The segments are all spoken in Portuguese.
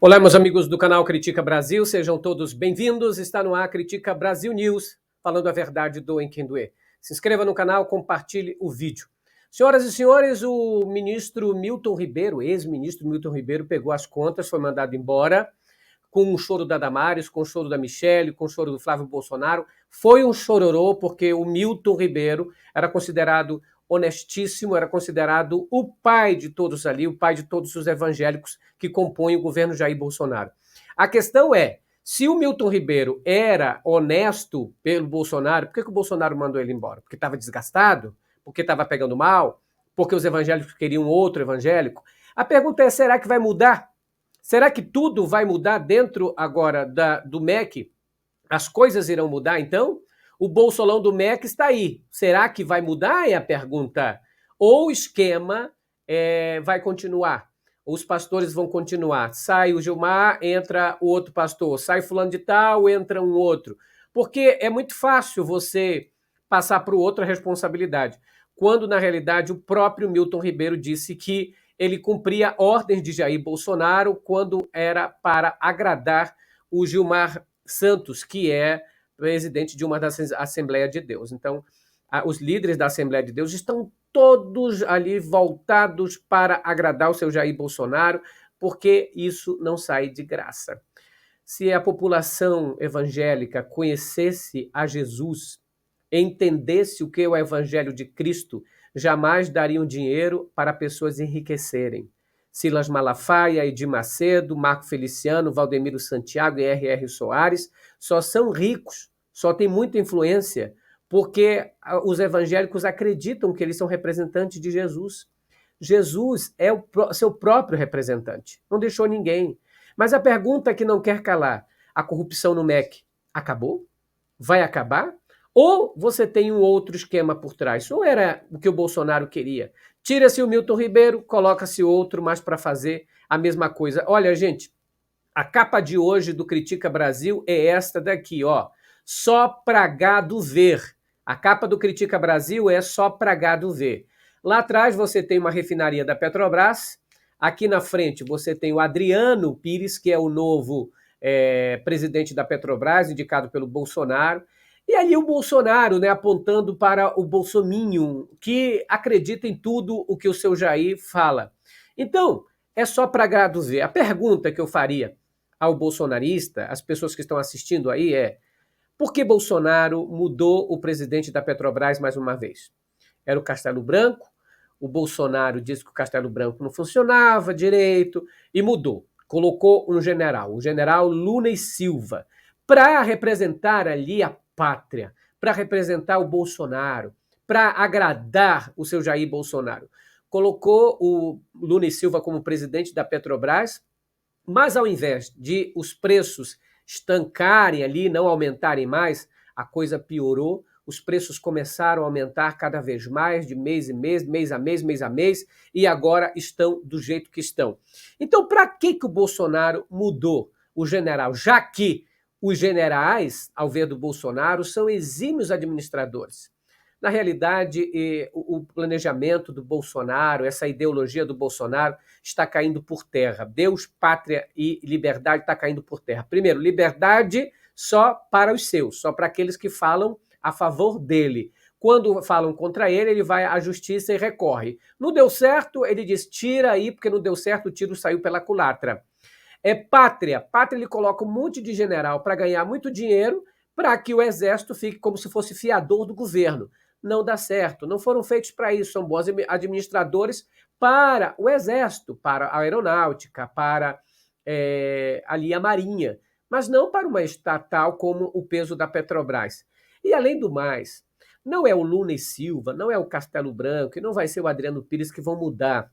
Olá, meus amigos do canal Critica Brasil, sejam todos bem-vindos. Está no ar Critica Brasil News, falando a verdade doa em quem doer. Se inscreva no canal, compartilhe o vídeo. Senhoras e senhores, o ministro Milton Ribeiro, ex-ministro Milton Ribeiro, pegou as contas, foi mandado embora, com o choro da Damares, com o choro da Michelle, com o choro do Flávio Bolsonaro. Foi um chororô, porque o Milton Ribeiro era considerado honestíssimo, era considerado o pai de todos ali, o pai de todos os evangélicos que compõem o governo Jair Bolsonaro. A questão é, se o Milton Ribeiro era honesto pelo Bolsonaro, por que o Bolsonaro mandou ele embora? Porque estava desgastado? Porque estava pegando mal? Porque os evangélicos queriam outro evangélico? A pergunta é, será que vai mudar? Será que tudo vai mudar dentro agora do MEC? As coisas irão mudar, então? O bolsolão do MEC está aí. Será que vai mudar? É a pergunta. Ou o esquema vai continuar? Os pastores vão continuar. Sai o Gilmar, entra o outro pastor. Sai fulano de tal, entra um outro. Porque é muito fácil você passar para o outro a responsabilidade. Quando, na realidade, o próprio Milton Ribeiro disse que ele cumpria ordens de Jair Bolsonaro quando era para agradar o Gilmar Santos, que é presidente de uma das Assembleias de Deus. Então, os líderes da Assembleia de Deus estão todos ali voltados para agradar o seu Jair Bolsonaro, porque isso não sai de graça. Se a população evangélica conhecesse a Jesus, entendesse o que é o Evangelho de Cristo, jamais dariam dinheiro para pessoas enriquecerem. Silas Malafaia, Edir Macedo, Marco Feliciano, Valdemiro Santiago e R.R. Soares só são ricos, só têm muita influência, porque os evangélicos acreditam que eles são representantes de Jesus. Jesus é o seu próprio representante, não deixou ninguém. Mas a pergunta que não quer calar, a corrupção no MEC acabou? Vai acabar? Ou você tem um outro esquema por trás? Ou era o que o Bolsonaro queria? Tira-se o Milton Ribeiro, coloca-se outro, mas para fazer a mesma coisa. Olha, gente, a capa de hoje do Critica Brasil é esta daqui, ó. Só pra gado ver. A capa do Critica Brasil é só pra gado ver. Lá atrás você tem uma refinaria da Petrobras. Aqui na frente você tem o Adriano Pires, que é o novo presidente da Petrobras, indicado pelo Bolsonaro. E aí o Bolsonaro, né, apontando para o bolsominion, que acredita em tudo o que o seu Jair fala. Então, é só para gado ver. A pergunta que eu faria ao bolsonarista, as pessoas que estão assistindo aí, é: por que Bolsonaro mudou o presidente da Petrobras mais uma vez? Era o Castelo Branco, o Bolsonaro disse que o Castelo Branco não funcionava direito e mudou. Colocou um general, o general Luna e Silva, para representar ali a pátria, para representar o Bolsonaro, para agradar o seu Jair Bolsonaro. Colocou o Luna e Silva como presidente da Petrobras, mas ao invés de os preços estancarem ali, não aumentarem mais, a coisa piorou. Os preços começaram a aumentar cada vez mais, de mês em mês, mês a mês, e agora estão do jeito que estão. Então, para que o Bolsonaro mudou o general? Já que os generais, ao ver do Bolsonaro, são exímios administradores. Na realidade, o planejamento do Bolsonaro, essa ideologia do Bolsonaro, está caindo por terra. Deus, pátria e liberdade está caindo por terra. Primeiro, liberdade só para os seus, só para aqueles que falam a favor dele. Quando falam contra ele, ele vai à justiça e recorre. Não deu certo, ele diz, tira aí, porque não deu certo, o tiro saiu pela culatra. É pátria. Pátria, ele coloca um monte de general para ganhar muito dinheiro, para que o exército fique como se fosse fiador do governo. Não dá certo, não foram feitos para isso, são bons administradores para o exército, para a aeronáutica, para ali a marinha, mas não para uma estatal como o peso da Petrobras. E além do mais, não é o Luna e Silva, não é o Castelo Branco, e não vai ser o Adriano Pires que vão mudar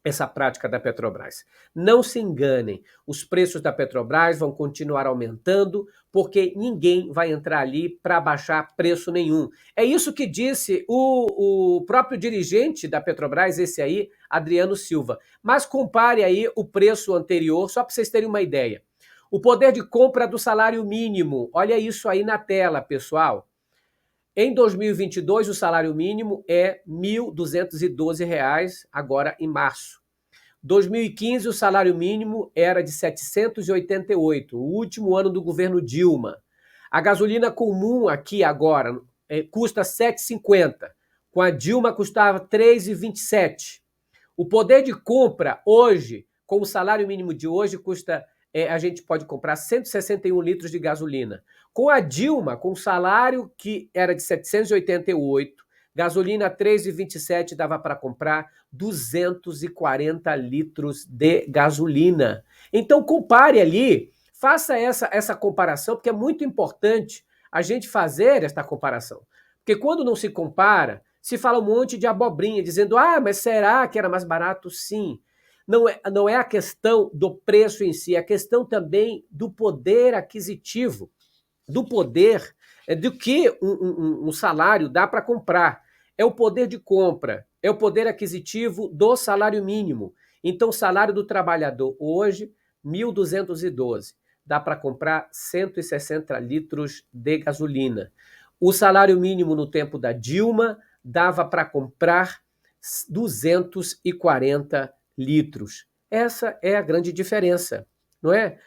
essa prática da Petrobras. Não se enganem, os preços da Petrobras vão continuar aumentando porque ninguém vai entrar ali para baixar preço nenhum. É isso que disse o próprio dirigente da Petrobras, esse aí, Adriano Silva. Mas compare aí o preço anterior, só para vocês terem uma ideia. O poder de compra do salário mínimo, olha isso aí na tela, pessoal. Em 2022, o salário mínimo é R$ 1.212, agora em março. 2015, o salário mínimo era de 788, o último ano do governo Dilma. A gasolina comum aqui agora custa 7,50. Com a Dilma custava 3,27. O poder de compra hoje, com o salário mínimo de hoje, a gente pode comprar 161 litros de gasolina. Com a Dilma, com o salário que era de 788, gasolina 3,27 dava para comprar 240 litros de gasolina. Então compare ali, faça essa comparação, porque é muito importante a gente fazer esta comparação. Porque quando não se compara, se fala um monte de abobrinha, dizendo, mas será que era mais barato? Sim. Não é a questão do preço em si, é a questão também do poder aquisitivo, do poder do que um salário dá para comprar. É o poder de compra, é o poder aquisitivo do salário mínimo. Então, o salário do trabalhador hoje, 1.212, dá para comprar 160 litros de gasolina. O salário mínimo no tempo da Dilma dava para comprar 240 litros. Essa é a grande diferença, não é?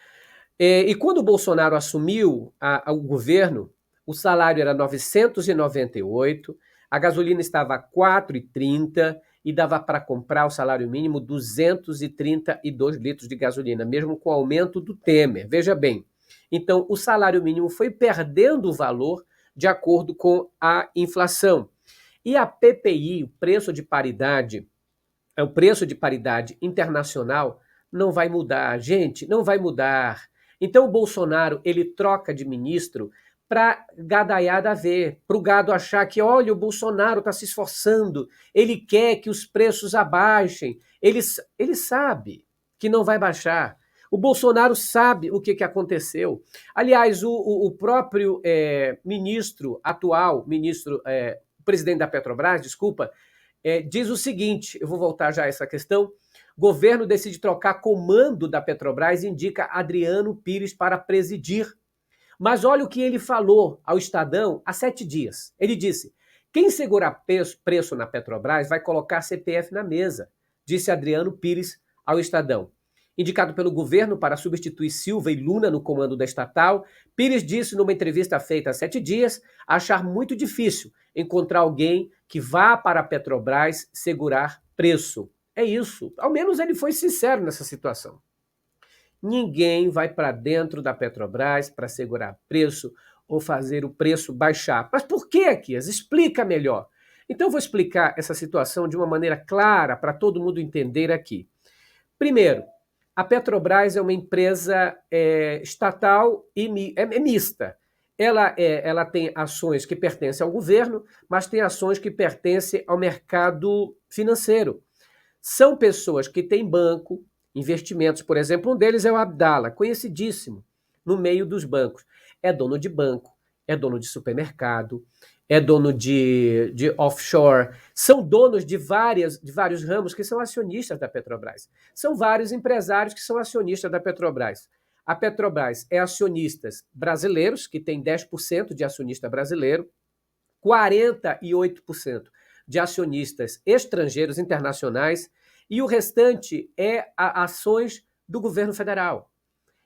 E quando o Bolsonaro assumiu o governo, o salário era 998, a gasolina estava a 4,30 e dava para comprar o salário mínimo 232 litros de gasolina, mesmo com o aumento do Temer. Veja bem, então o salário mínimo foi perdendo o valor de acordo com a inflação. E a PPI, o preço de paridade internacional, não vai mudar. Gente, não vai mudar. Então o Bolsonaro, ele troca de ministro para gadaiada ver, para o gado achar que, olha, o Bolsonaro está se esforçando, ele quer que os preços abaixem, ele sabe que não vai baixar. O Bolsonaro sabe o que aconteceu. Aliás, o próprio ministro atual, presidente da Petrobras, desculpa, diz o seguinte, eu vou voltar já a essa questão, governo decide trocar comando da Petrobras e indica Adriano Pires para presidir. Mas olha o que ele falou ao Estadão há 7 dias. Ele disse, quem segurar preço na Petrobras vai colocar CPF na mesa, disse Adriano Pires ao Estadão. Indicado pelo governo para substituir Silva e Luna no comando da estatal, Pires disse numa entrevista feita há 7 dias achar muito difícil encontrar alguém que vá para a Petrobras segurar preço. É isso. Ao menos ele foi sincero nessa situação. Ninguém vai para dentro da Petrobras para segurar preço ou fazer o preço baixar. Mas por que, Aquias? Explica melhor. Então eu vou explicar essa situação de uma maneira clara para todo mundo entender aqui. Primeiro, a Petrobras é uma empresa estatal e é mista. Ela tem ações que pertencem ao governo, mas tem ações que pertencem ao mercado financeiro. São pessoas que têm banco, investimentos, por exemplo, um deles é o Abdala, conhecidíssimo no meio dos bancos. É dono de banco, é dono de supermercado, é dono de offshore, são donos de vários ramos que são acionistas da Petrobras. São vários empresários que são acionistas da Petrobras. A Petrobras é acionistas brasileiros, que tem 10% de acionista brasileiro, 48% de acionistas estrangeiros, internacionais, e o restante é ações do governo federal.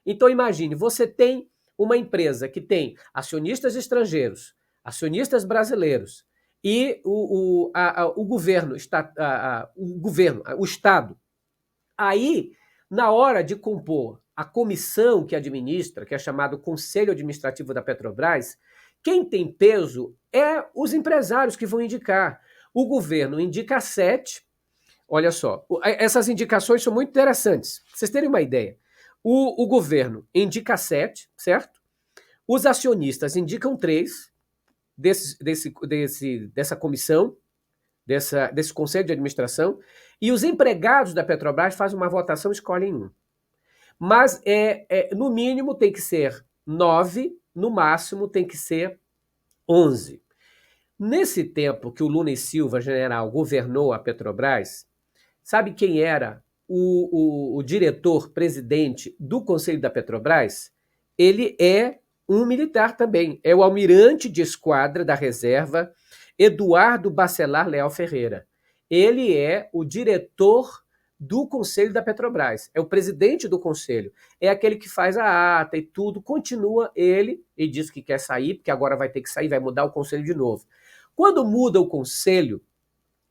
Então imagine, você tem uma empresa que tem acionistas estrangeiros, acionistas brasileiros e o Estado. Aí, na hora de compor a comissão que administra, que é chamado Conselho Administrativo da Petrobras, quem tem peso é os empresários que vão indicar. O governo indica 7. Olha só, essas indicações são muito interessantes. Pra vocês terem uma ideia. O governo indica 7, certo? Os acionistas indicam 3 dessa comissão, desse conselho de administração, e os empregados da Petrobras fazem uma votação e escolhem 1. Mas, no mínimo, tem que ser 9, no máximo tem que ser 11. Nesse tempo que o Luna e Silva, general, governou a Petrobras, sabe quem era o diretor-presidente do Conselho da Petrobras? Ele é um militar também. É o almirante de esquadra da reserva, Eduardo Bacelar Leal Ferreira. Ele é o diretor do Conselho da Petrobras. É o presidente do Conselho. É aquele que faz a ata e tudo. Continua ele diz que quer sair, porque agora vai ter que sair, vai mudar o Conselho de novo. Quando muda o Conselho,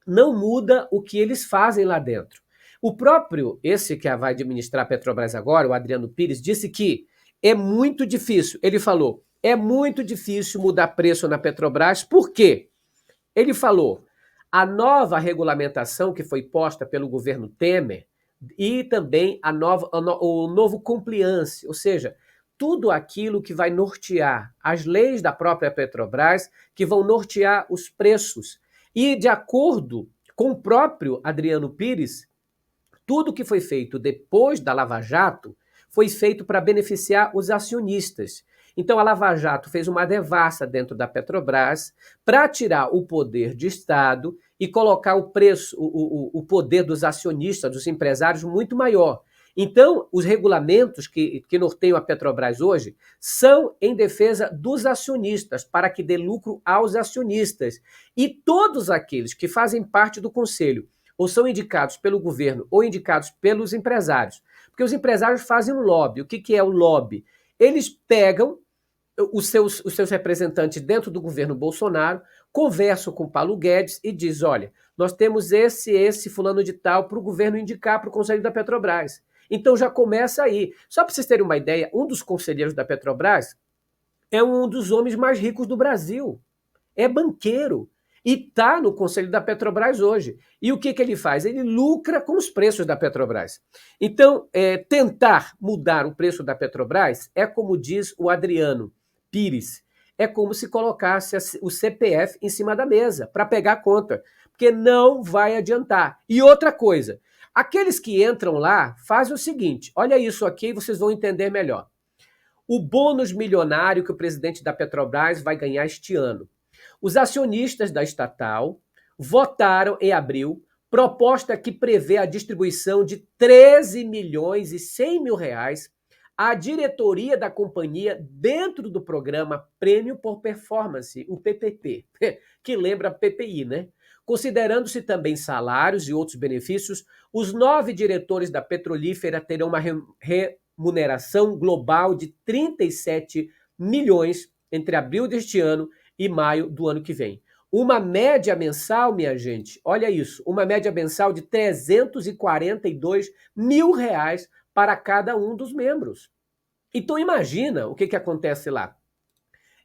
não muda o que eles fazem lá dentro. O próprio, esse que vai administrar a Petrobras agora, o Adriano Pires, disse que é muito difícil. Ele falou, é muito difícil mudar preço na Petrobras. Por quê? Ele falou, a nova regulamentação que foi posta pelo governo Temer e também o novo compliance, ou seja, tudo aquilo que vai nortear as leis da própria Petrobras, que vão nortear os preços. E, de acordo com o próprio Adriano Pires, tudo que foi feito depois da Lava Jato foi feito para beneficiar os acionistas. Então, a Lava Jato fez uma devassa dentro da Petrobras para tirar o poder de Estado e colocar o preço, o poder dos acionistas, dos empresários, muito maior. Então, os regulamentos que norteiam a Petrobras hoje são em defesa dos acionistas, para que dê lucro aos acionistas. E todos aqueles que fazem parte do conselho, ou são indicados pelo governo, ou indicados pelos empresários, porque os empresários fazem um lobby. O que é o lobby? Eles pegam os seus representantes dentro do governo Bolsonaro, conversam com Paulo Guedes e diz, olha, nós temos esse fulano de tal para o governo indicar para o Conselho da Petrobras. Então já começa aí. Só para vocês terem uma ideia, um dos conselheiros da Petrobras é um dos homens mais ricos do Brasil. É banqueiro. E está no Conselho da Petrobras hoje. E o que ele faz? Ele lucra com os preços da Petrobras. Então, tentar mudar o preço da Petrobras é como diz o Adriano Pires, é como se colocasse o CPF em cima da mesa para pegar a conta, porque não vai adiantar. E outra coisa, aqueles que entram lá fazem o seguinte, olha isso aqui e vocês vão entender melhor. O bônus milionário que o presidente da Petrobras vai ganhar este ano. Os acionistas da estatal votaram em abril proposta que prevê a distribuição de 13 milhões e 100 mil reais à diretoria da companhia dentro do programa Prêmio por Performance, o PPP, que lembra PPI, né? Considerando-se também salários e outros benefícios, os 9 diretores da petrolífera terão uma remuneração global de 37 milhões entre abril deste ano e maio do ano que vem. Uma média mensal, minha gente, olha isso, uma média mensal de 342 mil reais para cada um dos membros. Então imagina o que acontece lá.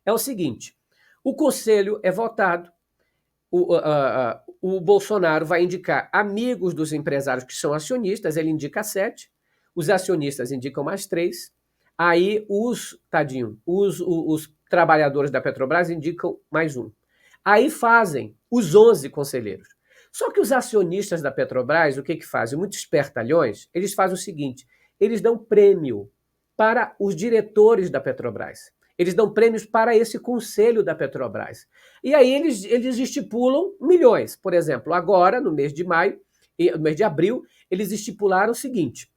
É o seguinte, o conselho é votado, o Bolsonaro vai indicar amigos dos empresários que são acionistas, ele indica 7, os acionistas indicam mais 3, aí os trabalhadores da Petrobras indicam mais 1. Aí fazem os 11 conselheiros. Só que os acionistas da Petrobras, o que fazem? Muitos espertalhões, eles fazem o seguinte, eles dão prêmio para os diretores da Petrobras. Eles dão prêmios para esse conselho da Petrobras. E aí eles estipulam milhões. Por exemplo, agora, no mês de maio, no mês de abril, eles estipularam o seguinte,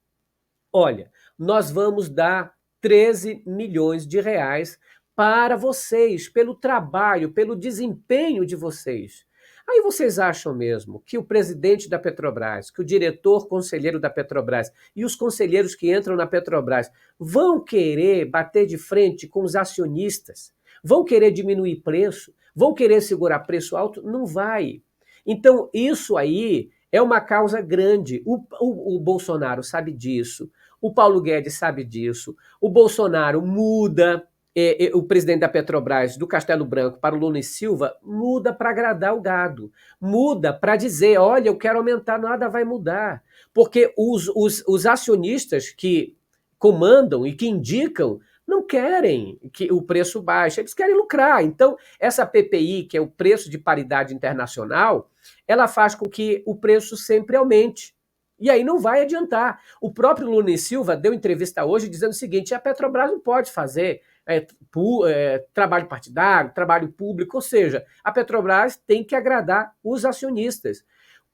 olha, nós vamos dar 13 milhões de reais para vocês, pelo trabalho, pelo desempenho de vocês. Aí vocês acham mesmo que o presidente da Petrobras, que o diretor conselheiro da Petrobras e os conselheiros que entram na Petrobras vão querer bater de frente com os acionistas? Vão querer diminuir preço? Vão querer segurar preço alto? Não vai. Então, isso aí é uma causa grande. O Bolsonaro sabe disso. O Paulo Guedes sabe disso. O Bolsonaro muda o presidente da Petrobras do Castelo Branco para o Lula e Silva, muda para agradar o gado. Muda para dizer, olha, eu quero aumentar, nada vai mudar. Porque os acionistas que comandam e que indicam não querem que o preço baixe, eles querem lucrar. Então, essa PPI, que é o preço de paridade internacional, ela faz com que o preço sempre aumente. E aí não vai adiantar. O próprio Lula e Silva deu entrevista hoje dizendo o seguinte, a Petrobras não pode fazer trabalho partidário, trabalho público, ou seja, a Petrobras tem que agradar os acionistas.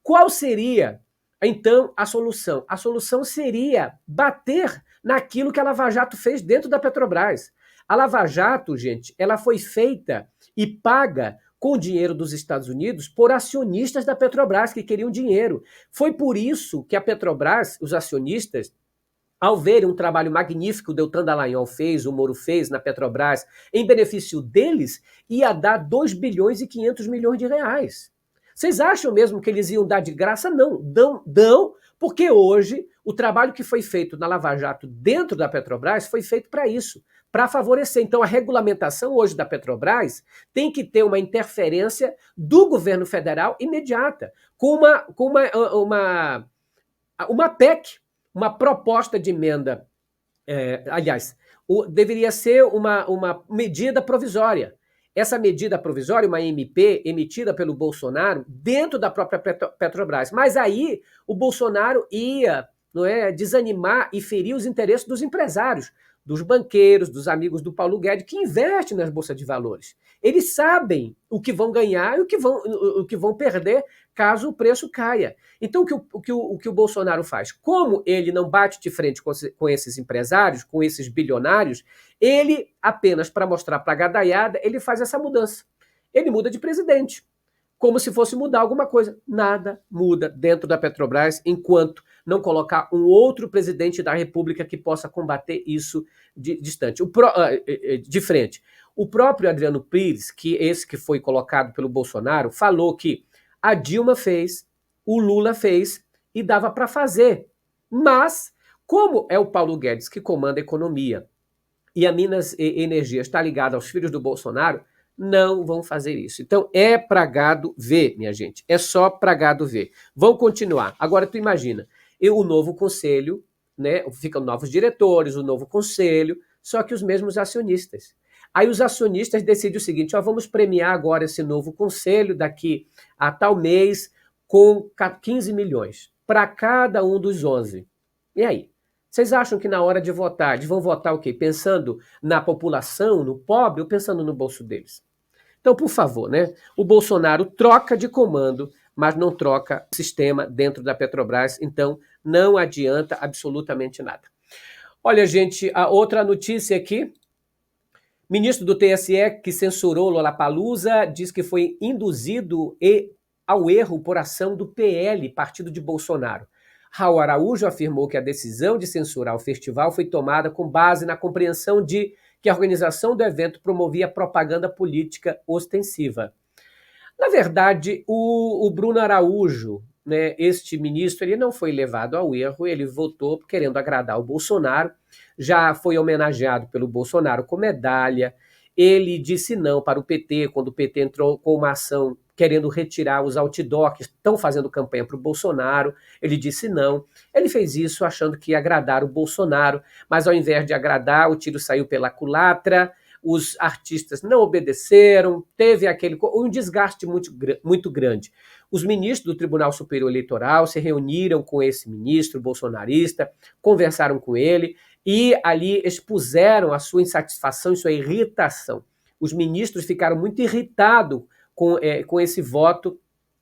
Qual seria, então, a solução? A solução seria bater naquilo que a Lava Jato fez dentro da Petrobras. A Lava Jato, gente, ela foi feita e paga com o dinheiro dos Estados Unidos por acionistas da Petrobras que queriam dinheiro. Foi por isso que a Petrobras, os acionistas, ao verem um trabalho magnífico que o Deltan Dallagnol fez, o Moro fez na Petrobras, em benefício deles, ia dar 2 bilhões e 500 milhões de reais. Vocês acham mesmo que eles iam dar de graça? Não, dão, porque hoje o trabalho que foi feito na Lava Jato dentro da Petrobras foi feito para isso, para favorecer. Então a regulamentação hoje da Petrobras tem que ter uma interferência do governo federal imediata, com uma PEC, uma proposta de emenda, deveria ser uma medida provisória. Essa medida provisória, uma MP emitida pelo Bolsonaro dentro da própria Petrobras. Mas aí o Bolsonaro ia, não é, desanimar e ferir os interesses dos empresários, dos banqueiros, dos amigos do Paulo Guedes, que investem nas bolsas de valores. Eles sabem o que vão ganhar e o que vão perder caso o preço caia. Então, o que o Bolsonaro faz? Como ele não bate de frente com esses empresários, com esses bilionários, ele, apenas para mostrar para a gadaiada, ele faz essa mudança. Ele muda de presidente, como se fosse mudar alguma coisa. Nada muda dentro da Petrobras enquanto não colocar um outro presidente da República que possa combater isso de frente. O próprio Adriano Pires, esse que foi colocado pelo Bolsonaro, falou que a Dilma fez, o Lula fez e dava para fazer. Mas, como é o Paulo Guedes que comanda a economia e a Minas e Energia está ligada aos filhos do Bolsonaro, não vão fazer isso. Então é pra gado ver, minha gente. É só pra gado ver. Vão continuar. Agora tu imagina, o novo conselho, né? Ficam novos diretores, o novo conselho, só que os mesmos acionistas. Aí os acionistas decidem o seguinte: vamos premiar agora esse novo conselho daqui a tal mês com 15 milhões para cada um dos 11. E aí? Vocês acham que na hora de votar, eles vão votar o quê? Pensando na população, no pobre, ou pensando no bolso deles? Então, por favor, né? O Bolsonaro troca de comando, mas não troca o sistema dentro da Petrobras, então não adianta absolutamente nada. Olha, gente, a outra notícia aqui. Ministro do TSE que censurou Lollapalooza diz que foi induzido ao erro por ação do PL, partido de Bolsonaro. Raul Araújo afirmou que a decisão de censurar o festival foi tomada com base na compreensão de que a organização do evento promovia propaganda política ostensiva. Na verdade, o Bruno Araújo, né, este ministro, ele não foi levado ao erro, ele votou querendo agradar o Bolsonaro, já foi homenageado pelo Bolsonaro com medalha, ele disse não para o PT, quando o PT entrou com uma ação querendo retirar os outdoors que estão fazendo campanha para o Bolsonaro, ele disse não. Ele fez isso achando que ia agradar o Bolsonaro, mas ao invés de agradar, o tiro saiu pela culatra, os artistas não obedeceram, teve um desgaste muito grande. Os ministros do Tribunal Superior Eleitoral se reuniram com esse ministro bolsonarista, conversaram com ele e ali expuseram a sua insatisfação e sua irritação. Os ministros ficaram muito irritados com esse voto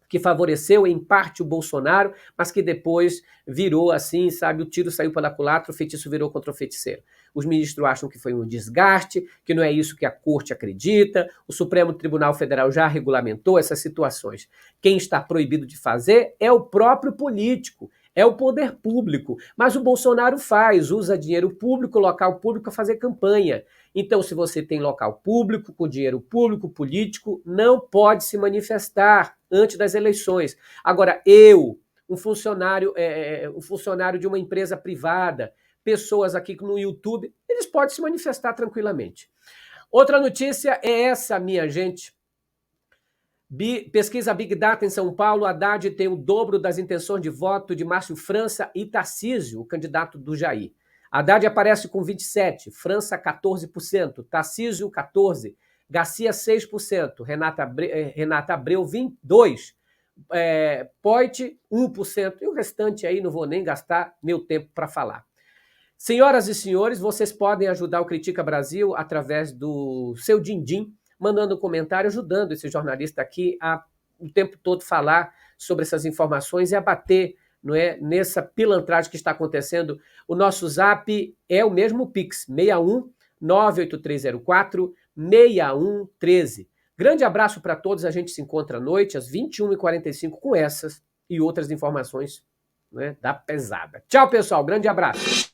que favoreceu em parte o Bolsonaro, mas que depois virou assim, sabe, o tiro saiu pela culatra, o feitiço virou contra o feiticeiro. Os ministros acham que foi um desgaste, que não é isso que a corte acredita, o Supremo Tribunal Federal já regulamentou essas situações. Quem está proibido de fazer é o próprio político, é o poder público, mas o Bolsonaro usa dinheiro público, local público a fazer campanha. Então, se você tem local público, com dinheiro público, político, não pode se manifestar antes das eleições. Agora, um funcionário de uma empresa privada, pessoas aqui no YouTube, eles podem se manifestar tranquilamente. Outra notícia é essa, minha gente. Pesquisa Big Data em São Paulo, Haddad tem o dobro das intenções de voto de Márcio França e Tarcísio, o candidato do Jair. Haddad aparece com 27%, França 14%, Tarcísio 14%, Garcia 6%, Renata Abreu 22%, Poit 1%, e o restante aí não vou nem gastar meu tempo para falar. Senhoras e senhores, vocês podem ajudar o Critica Brasil através do seu din-din, mandando um comentário, ajudando esse jornalista aqui a o tempo todo falar sobre essas informações e abater, não é, nessa pilantragem que está acontecendo. O nosso zap é o mesmo Pix, 61 98304 6113. Grande abraço para todos, a gente se encontra à noite, às 21h45, com essas e outras informações, né, da pesada. Tchau, pessoal, grande abraço.